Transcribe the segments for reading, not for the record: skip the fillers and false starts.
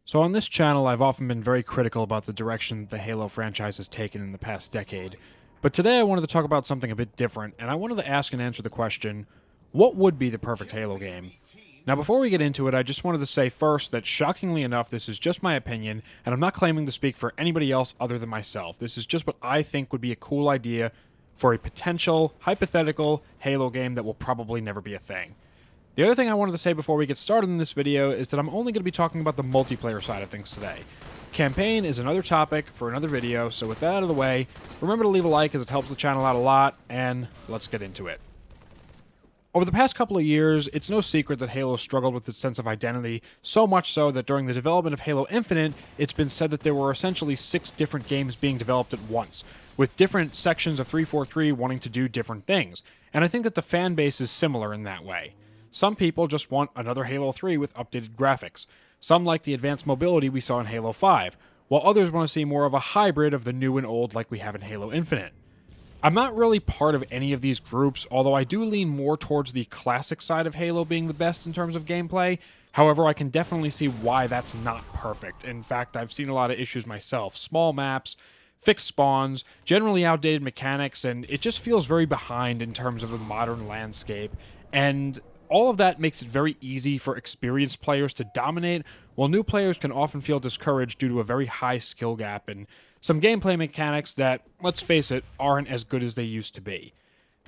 So on this channel, I've often been very critical about the direction that the Halo franchise has taken in the past decade. But today I wanted to talk about something a bit different, and I wanted to ask and answer the question, what would be the perfect Halo game? Now before we get into it, I just wanted to say first that shockingly enough, this is just my opinion, and I'm not claiming to speak for anybody else other than myself. This is just what I think would be a cool idea for a potential, hypothetical Halo game that will probably never be a thing. The other thing I wanted to say before we get started in this video is that I'm only going to be talking about the multiplayer side of things today. Campaign is another topic for another video, so with that out of the way, remember to leave a like as it helps the channel out a lot, and let's get into it. Over the past couple of years, it's no secret that Halo struggled with its sense of identity, so much so that during the development of Halo Infinite, it's been said that there were essentially 6 different games being developed at once, with different sections of 343 wanting to do different things, and I think that the fan base is similar in that way. Some people just want another Halo 3 with updated graphics. Some like the advanced mobility we saw in Halo 5, while others want to see more of a hybrid of the new and old like we have in Halo Infinite. I'm not really part of any of these groups, although I do lean more towards the classic side of Halo being the best in terms of gameplay. However, I can definitely see why that's not perfect. In fact, I've seen a lot of issues myself. Small maps, fixed spawns, generally outdated mechanics, and it just feels very behind in terms of the modern landscape. And all of that makes it very easy for experienced players to dominate, while new players can often feel discouraged due to a very high skill gap and some gameplay mechanics that, let's face it, aren't as good as they used to be.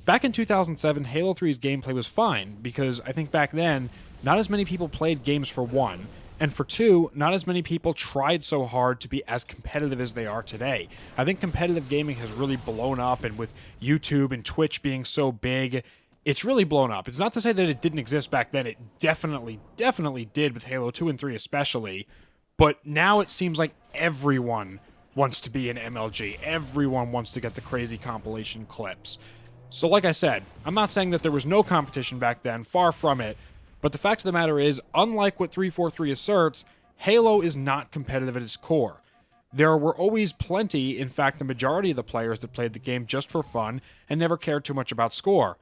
Back in 2007, Halo 3's gameplay was fine, because I think back then, not as many people played games for one, and for two, not as many people tried so hard to be as competitive as they are today. I think competitive gaming has really blown up, and with YouTube and Twitch being so big, it's really blown up. It's not to say that it didn't exist back then. It definitely did with Halo 2 and 3 especially. But now it seems like everyone wants to be an MLG. Everyone wants to get the crazy compilation clips. So like I said, I'm not saying that there was no competition back then. Far from it. But the fact of the matter is, unlike what 343 asserts, Halo is not competitive at its core. There were always plenty, in fact the majority of the players that played the game just for fun and never cared too much about score.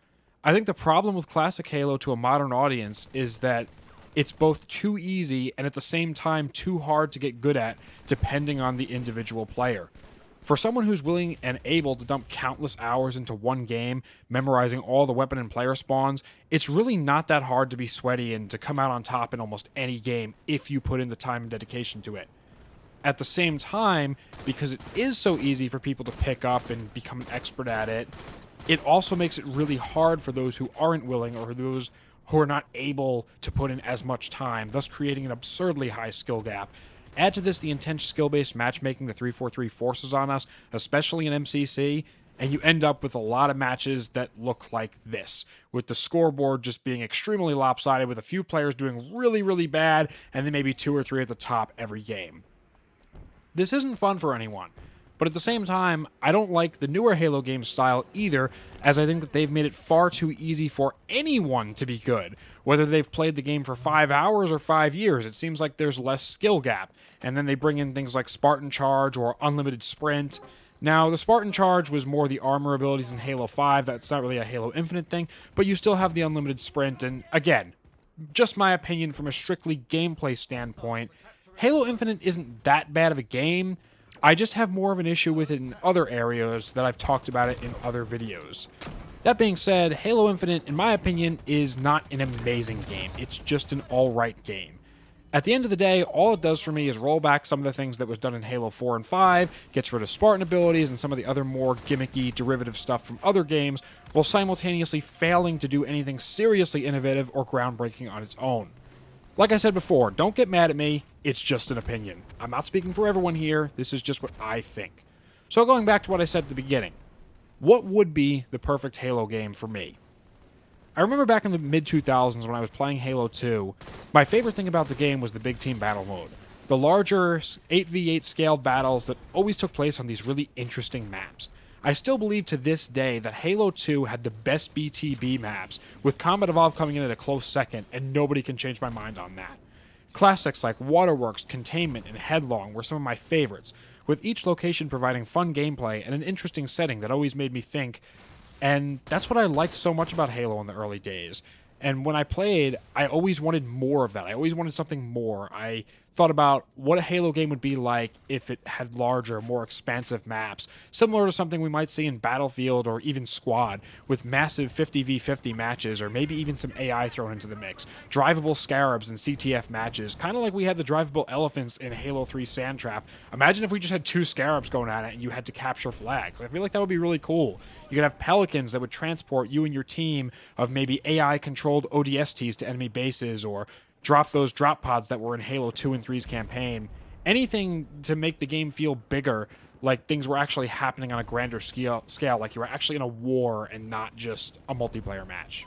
I think the problem with classic Halo to a modern audience is that it's both too easy and at the same time too hard to get good at, depending on the individual player. For someone who's willing and able to dump countless hours into one game, memorizing all the weapon and player spawns, it's really not that hard to be sweaty and to come out on top in almost any game if you put in the time and dedication to it. At the same time, because it is so easy for people to pick up and become an expert at it, it also makes it really hard for those who aren't willing or those who are not able to put in as much time, thus creating an absurdly high skill gap. Add to this the intense skill-based matchmaking the 343 forces on us, especially in MCC, and you end up with a lot of matches that look like this, with the scoreboard just being extremely lopsided, with a few players doing really bad, and then maybe 2 or 3 at the top every game. This isn't fun for anyone. But at the same time, I don't like the newer Halo game style either, as I think that they've made it far too easy for anyone to be good. Whether they've played the game for 5 hours or 5 years, it seems like there's less skill gap. And then they bring in things like Spartan Charge or Unlimited Sprint. Now, the Spartan Charge was more the armor abilities in Halo 5, that's not really a Halo Infinite thing, but you still have the Unlimited Sprint, and again, just my opinion from a strictly gameplay standpoint, Halo Infinite isn't that bad of a game. I just have more of an issue with it in other areas that I've talked about it in other videos. That being said, Halo Infinite, in my opinion, is not an amazing game. It's just an alright game. At the end of the day, all it does for me is roll back some of the things that was done in Halo 4 and 5, gets rid of Spartan abilities and some of the other more gimmicky, derivative stuff from other games, while simultaneously failing to do anything seriously innovative or groundbreaking on its own. Like I said before, don't get mad at me, it's just an opinion. I'm not speaking for everyone here, this is just what I think. So going back to what I said at the beginning, what would be the perfect Halo game for me? I remember back in the mid-2000s when I was playing Halo 2, my favorite thing about the game was the big team battle mode. The larger 8v8 scaled battles that always took place on these really interesting maps. I still believe to this day that Halo 2 had the best BTB maps, with Combat Evolved coming in at a close second, and nobody can change my mind on that. Classics like Waterworks, Containment, and Headlong were some of my favorites, with each location providing fun gameplay and an interesting setting that always made me think, and that's what I liked so much about Halo in the early days. And when I played, I always wanted more of that. I always wanted something more. I thought about what a Halo game would be like if it had larger, more expansive maps, similar to something we might see in Battlefield or even Squad, with massive 50v50 matches, or maybe even some AI thrown into the mix, drivable scarabs and CTF matches, kind of like we had the drivable elephants in Halo 3 Sandtrap. Imagine if we just had two scarabs going at it and you had to capture flags. I feel like that would be really cool. You could have pelicans that would transport you and your team of maybe AI-controlled ODSTs to enemy bases, or drop those drop pods that were in Halo 2 and 3's campaign. Anything to make the game feel bigger, like things were actually happening on a grander scale, like you were actually in a war and not just a multiplayer match.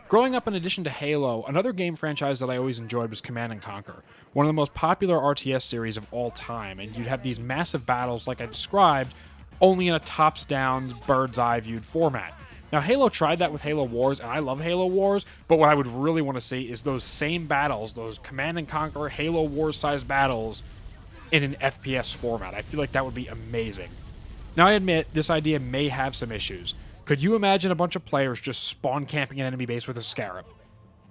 Growing up, in addition to Halo, another game franchise that I always enjoyed was Command & Conquer, one of the most popular RTS series of all time, and you'd have these massive battles like I described, only in a tops-down, bird's-eye viewed format. Now, Halo tried that with Halo Wars, and I love Halo Wars, but what I would really want to see is those same battles, those Command & Conquer Halo Wars-sized battles in an FPS format. I feel like that would be amazing. Now, I admit, this idea may have some issues. Could you imagine a bunch of players just spawn camping an enemy base with a scarab?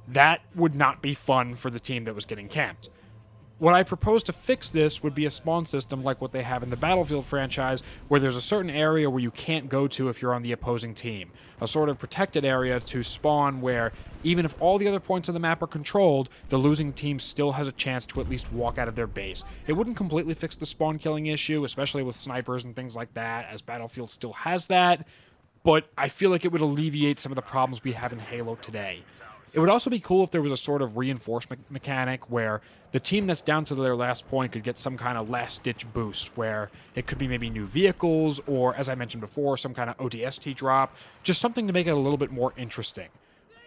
That would not be fun for the team that was getting camped. What I propose to fix this would be a spawn system like what they have in the Battlefield franchise, where there's a certain area where you can't go to if you're on the opposing team. A sort of protected area to spawn where, even if all the other points of the map are controlled, the losing team still has a chance to at least walk out of their base. It wouldn't completely fix the spawn killing issue, especially with snipers and things like that, as Battlefield still has that, but I feel like it would alleviate some of the problems we have in Halo today. It would also be cool if there was a sort of reinforcement mechanic where the team that's down to their last point could get some kind of last-ditch boost, where it could be maybe new vehicles or, as I mentioned before, some kind of ODST drop, just something to make it a little bit more interesting.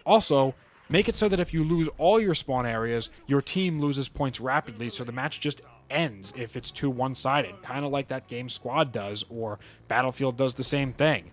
Also, make it so that if you lose all your spawn areas, your team loses points rapidly, so the match just ends if it's too one-sided, kind of like that game Squad does, or Battlefield does the same thing.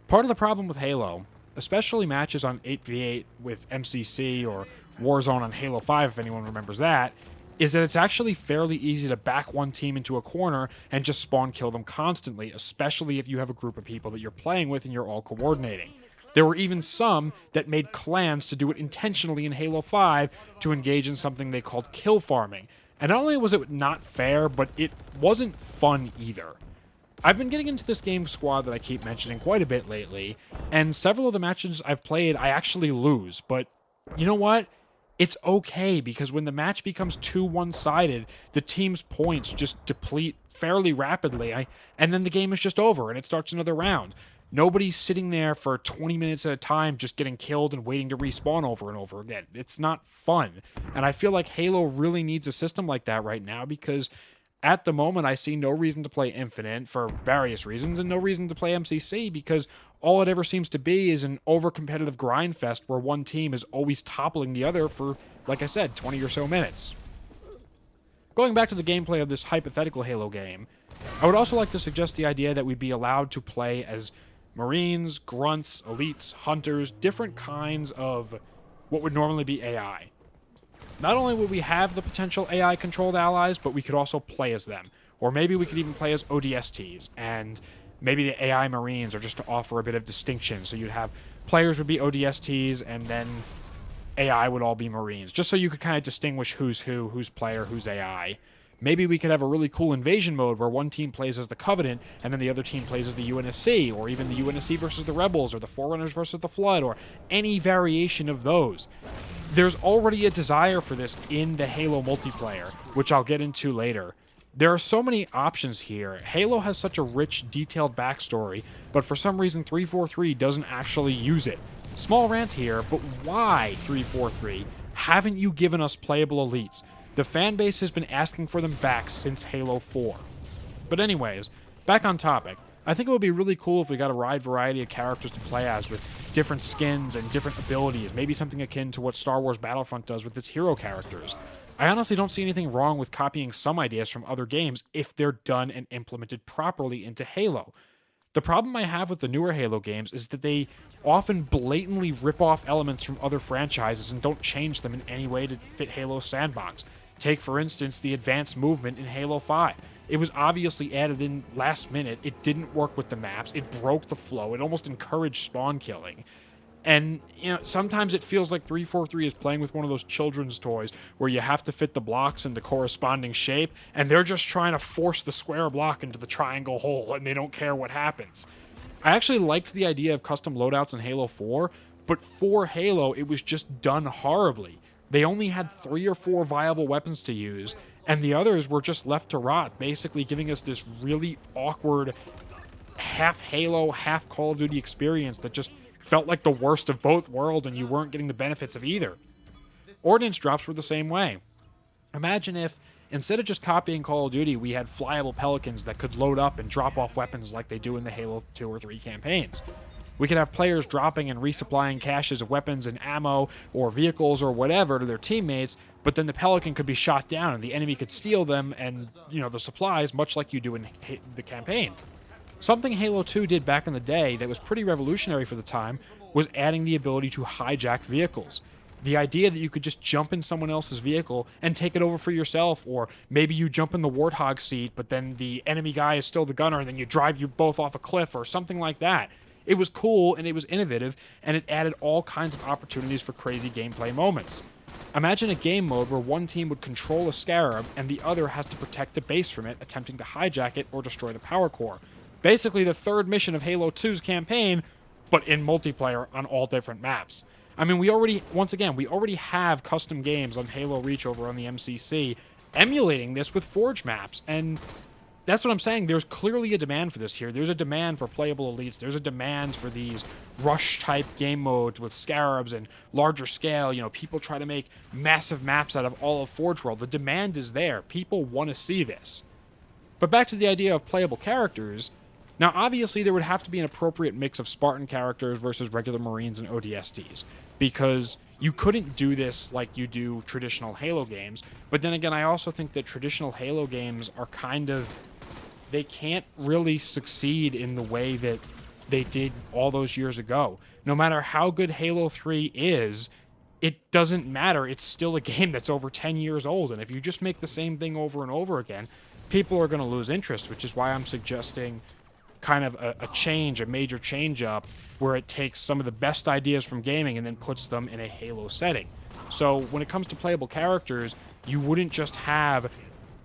Part of the problem with Halo, especially matches on 8v8 with MCC or Warzone on Halo 5, if anyone remembers that, is that it's actually fairly easy to back one team into a corner and just spawn kill them constantly, especially if you have a group of people that you're playing with and you're all coordinating. There were even some that made clans to do it intentionally in Halo 5 to engage in something they called kill farming. And not only was it not fair, but it wasn't fun either. I've been getting into this game Squad that I keep mentioning quite a bit lately, and several of the matches I've played I actually lose, but you know what? It's okay, because when the match becomes too one-sided, the team's points just deplete fairly rapidly, and then the game is just over, and it starts another round. Nobody's sitting there for 20 minutes at a time just getting killed and waiting to respawn over and over again. It's not fun, and I feel like Halo really needs a system like that right now, because at the moment, I see no reason to play Infinite for various reasons, and no reason to play MCC because all it ever seems to be is an over-competitive grind fest where one team is always toppling the other for, like I said, 20 or so minutes. Going back to the gameplay of this hypothetical Halo game, I would also like to suggest the idea that we be allowed to play as Marines, Grunts, Elites, Hunters, different kinds of what would normally be AI. Not only would we have the potential AI-controlled allies, but we could also play as them. Or maybe we could even play as ODSTs, and maybe the AI Marines are just to offer a bit of distinction. So you'd have players would be ODSTs, and then AI would all be Marines, just so you could kind of distinguish who's who, who's player, who's AI. Maybe we could have a really cool invasion mode where one team plays as the Covenant, and then the other team plays as the UNSC, or even the UNSC versus the Rebels, or the Forerunners versus the Flood, or any variation of those. There's already a desire for this in the Halo multiplayer, which I'll get into later. There are so many options here. Halo has such a rich, detailed backstory, but for some reason 343 doesn't actually use it. Small rant here, but why, 343? Haven't you given us playable elites? The fanbase has been asking for them back since Halo 4. But anyways, back on topic. I think it would be really cool if we got a wide variety of characters to play as with different skins and different abilities, maybe something akin to what Star Wars Battlefront does with its hero characters. I honestly don't see anything wrong with copying some ideas from other games if they're done and implemented properly into Halo. The problem I have with the newer Halo games is that they often blatantly rip off elements from other franchises and don't change them in any way to fit Halo's sandbox. Take, for instance, the advanced movement in Halo 5. It was obviously added in last minute. It didn't work with the maps. It broke the flow. It almost encouraged spawn killing. And, sometimes it feels like 343 is playing with one of those children's toys where you have to fit the blocks into corresponding shape, and they're just trying to force the square block into the triangle hole, and they don't care what happens. I actually liked the idea of custom loadouts in Halo 4, but for Halo, it was just done horribly. They only had 3 or 4 viable weapons to use, and the others were just left to rot, basically giving us this really awkward half Halo, half Call of Duty experience that just felt like the worst of both worlds, and you weren't getting the benefits of either. Ordnance drops were the same way. Imagine if, instead of just copying Call of Duty, we had flyable pelicans that could load up and drop off weapons like they do in the Halo 2 or 3 campaigns. We could have players dropping and resupplying caches of weapons and ammo or vehicles or whatever to their teammates, but then the pelican could be shot down and the enemy could steal them and, the supplies, much like you do in the campaign. Something Halo 2 did back in the day that was pretty revolutionary for the time was adding the ability to hijack vehicles. The idea that you could just jump in someone else's vehicle and take it over for yourself, or maybe you jump in the Warthog seat, but then the enemy guy is still the gunner, and then you drive you both off a cliff, or something like that. It was cool, and it was innovative, and it added all kinds of opportunities for crazy gameplay moments. Imagine a game mode where one team would control a Scarab, and the other has to protect the base from it, attempting to hijack it or destroy the power core. Basically the third mission of Halo 2's campaign, but in multiplayer on all different maps. I mean, we already have custom games on Halo Reach over on the MCC emulating this with Forge maps, and that's what I'm saying. There's clearly a demand for this here. There's a demand for playable elites. There's a demand for these rush-type game modes with Scarabs and larger scale. People try to make massive maps out of all of Forge World. The demand is there. People want to see this. But back to the idea of playable characters. Now, obviously, there would have to be an appropriate mix of Spartan characters versus regular Marines and ODSTs, because you couldn't do this like you do traditional Halo games. But then again, I also think that traditional Halo games are they can't really succeed in the way that they did all those years ago. No matter how good Halo 3 is, it doesn't matter. It's still a game that's over 10 years old, and if you just make the same thing over and over again, people are going to lose interest, which is why I'm suggesting kind of a major change up, where it takes some of the best ideas from gaming and then puts them in a Halo setting. So when it comes to playable characters, you wouldn't just have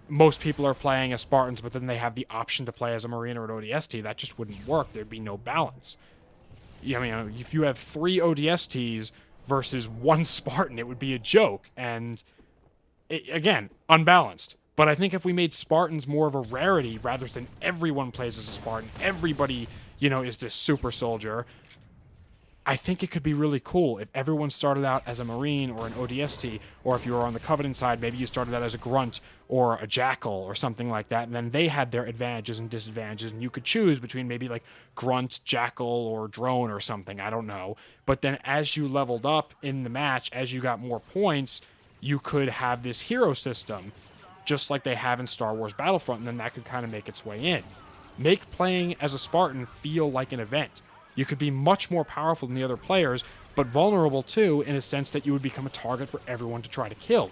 most people are playing as Spartans, but then they have the option to play as a Marine or an ODST. That just wouldn't work. There'd be no balance. If you have 3 ODSTs versus 1 Spartan, it would be a joke, and again, unbalanced. But I think if we made Spartans more of a rarity rather than everyone plays as a Spartan, everybody, is this super soldier, I think it could be really cool if everyone started out as a Marine or an ODST, or if you were on the Covenant side, maybe you started out as a Grunt or a Jackal or something like that, and then they had their advantages and disadvantages, and you could choose between maybe like Grunt, Jackal, or Drone or something, I don't know. But then as you leveled up in the match, as you got more points, you could have this hero system, just like they have in Star Wars Battlefront, and then that could kind of make its way in. Make playing as a Spartan feel like an event. You could be much more powerful than the other players, but vulnerable too, in a sense that you would become a target for everyone to try to kill.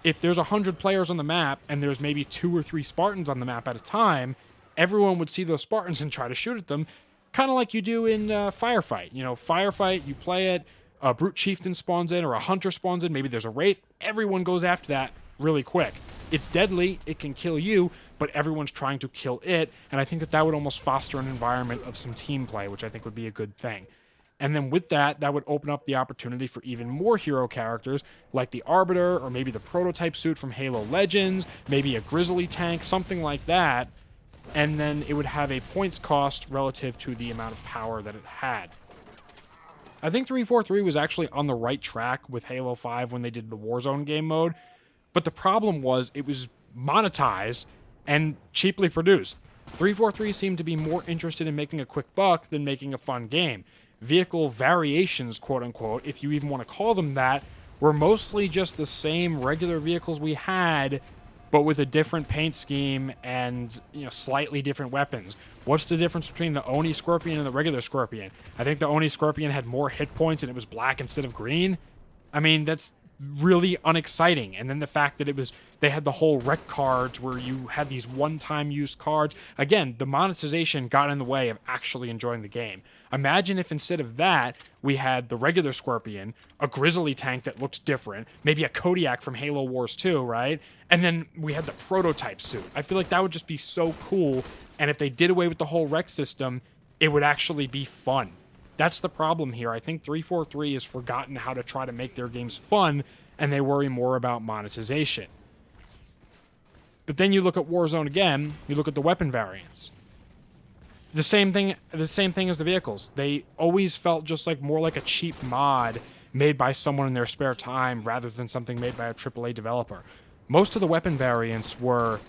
If there's 100 players on the map, and there's maybe 2 or 3 Spartans on the map at a time, everyone would see those Spartans and try to shoot at them, kind of like you do in Firefight. Firefight, you play it, a Brute Chieftain spawns in, or a Hunter spawns in, maybe there's a Wraith, everyone goes after that really quick. It's deadly, it can kill you, but everyone's trying to kill it, and I think that would almost foster an environment of some team play, which I think would be a good thing. And then with that would open up the opportunity for even more hero characters, like the Arbiter, or maybe the prototype suit from Halo Legends, maybe a Grizzly tank, something like that, and then it would have a points cost relative to the amount of power that it had. I think 343 was actually on the right track with Halo 5 when they did the Warzone game mode, but the problem was it was monetized and cheaply produced. 343 seemed to be more interested in making a quick buck than making a fun game. Vehicle variations, quote-unquote, if you even want to call them that, were mostly just the same regular vehicles we had, but with a different paint scheme and, slightly different weapons. What's the difference between the Oni Scorpion and the regular Scorpion? I think the Oni Scorpion had more hit points and it was black instead of green. I mean, that's really unexciting. And then the fact that they had the whole rec cards where you had these one-time use cards. Again, the monetization got in the way of actually enjoying the game. Imagine if instead of that, we had the regular Scorpion, a Grizzly tank that looked different, maybe a Kodiak from Halo Wars 2, right? And then we had the prototype suit. I feel like that would just be so cool. And if they did away with the whole rec system, it would actually be fun. That's the problem here. I think 343 has forgotten how to try to make their games fun, and they worry more about monetization. But then you look at Warzone again, you look at the weapon variants. The same thing as the vehicles. They always felt just like more like a cheap mod made by someone in their spare time rather than something made by a AAA developer. Most of the weapon variants were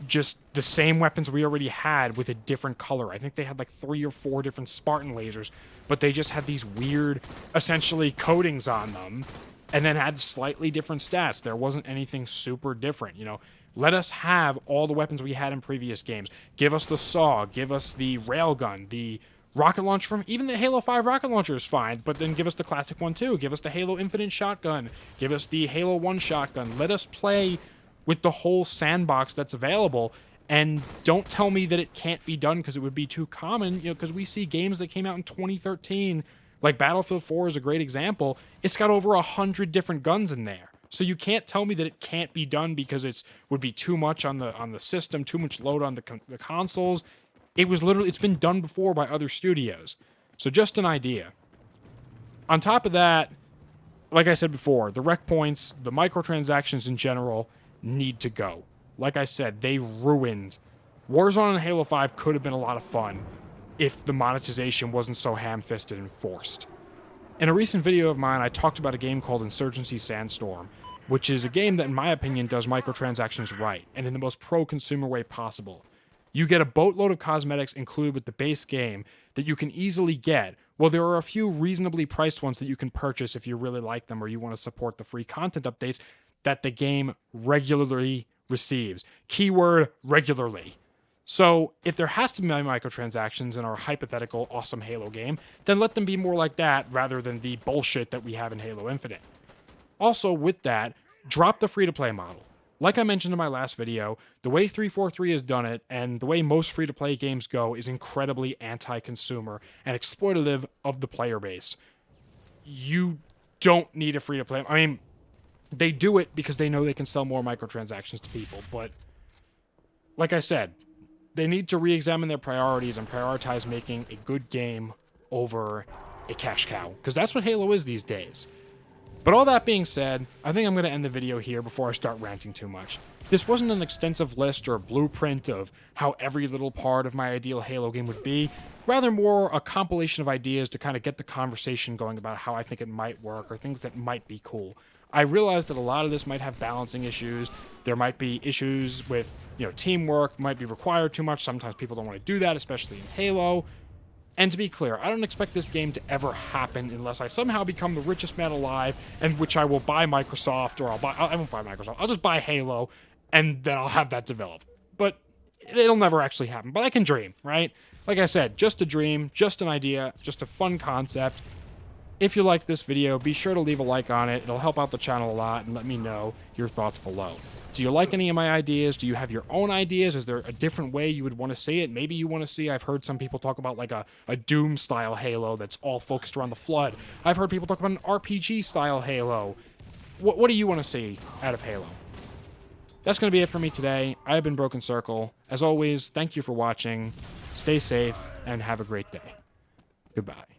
just the same weapons we already had with a different color. I think they had like 3 or 4 different Spartan lasers, but they just had these weird, essentially, coatings on them, and then had slightly different stats. There wasn't anything super different, you know. Let us have all the weapons we had in previous games. Give us the saw, give us the railgun, the rocket launcher from even the Halo 5 rocket launcher is fine, but then give us the classic one too. Give us the Halo Infinite shotgun. Give us the Halo 1 shotgun. Let us play with the whole sandbox that's available, and don't tell me that it can't be done because it would be too common, you know, because we see games that came out in 2013, like Battlefield 4 is a great example. It's got over 100 different guns in there. So you can't tell me that it can't be done because it would be too much on the system, too much load on the consoles. It's been done before by other studios. So just an idea. On top of that, like I said before, the rec points, the microtransactions in general need to go. Like I said, they ruined. Warzone and Halo 5 could have been a lot of fun if the monetization wasn't so ham-fisted and forced. In a recent video of mine, I talked about a game called Insurgency Sandstorm, which is a game that, in my opinion, does microtransactions right, and in the most pro-consumer way possible. You get a boatload of cosmetics included with the base game that you can easily get. Well, there are a few reasonably priced ones that you can purchase if you really like them or you want to support the free content updates that the game regularly receives. Keyword, regularly. So if there has to be microtransactions in our hypothetical awesome Halo game, then let them be more like that rather than the bullshit that we have in Halo Infinite. Also, with that, drop the free-to-play model. Like I mentioned in my last video, the way 343 has done it, and the way most free-to-play games go, is incredibly anti-consumer and exploitative of the player base. You don't need a free-to-play. I mean, they do it because they know they can sell more microtransactions to people, but like I said, they need to re-examine their priorities and prioritize making a good game over a cash cow, because that's what Halo is these days. But all that being said, I think I'm going to end the video here before I start ranting too much. This wasn't an extensive list or a blueprint of how every little part of my ideal Halo game would be, rather more a compilation of ideas to kind of get the conversation going about how I think it might work or things that might be cool. I realize that a lot of this might have balancing issues. There might be issues with, you know, teamwork might be required too much. Sometimes people don't want to do that, especially in Halo. And to be clear, I don't expect this game to ever happen unless I somehow become the richest man alive, and which I will buy Microsoft, or I won't buy Microsoft. I'll just buy Halo, and then I'll have that developed. But it'll never actually happen. But I can dream, right? Like I said, just a dream, just an idea, just a fun concept. If you liked this video, be sure to leave a like on it. It'll help out the channel a lot, and let me know your thoughts below. Do you like any of my ideas? Do you have your own ideas? Is there a different way you would want to see it? Maybe you want to see, I've heard some people talk about like a Doom-style Halo that's all focused around the Flood. I've heard people talk about an RPG-style Halo. What do you want to see out of Halo? That's going to be it for me today. I have been Broken Circle. As always, thank you for watching. Stay safe, and have a great day. Goodbye.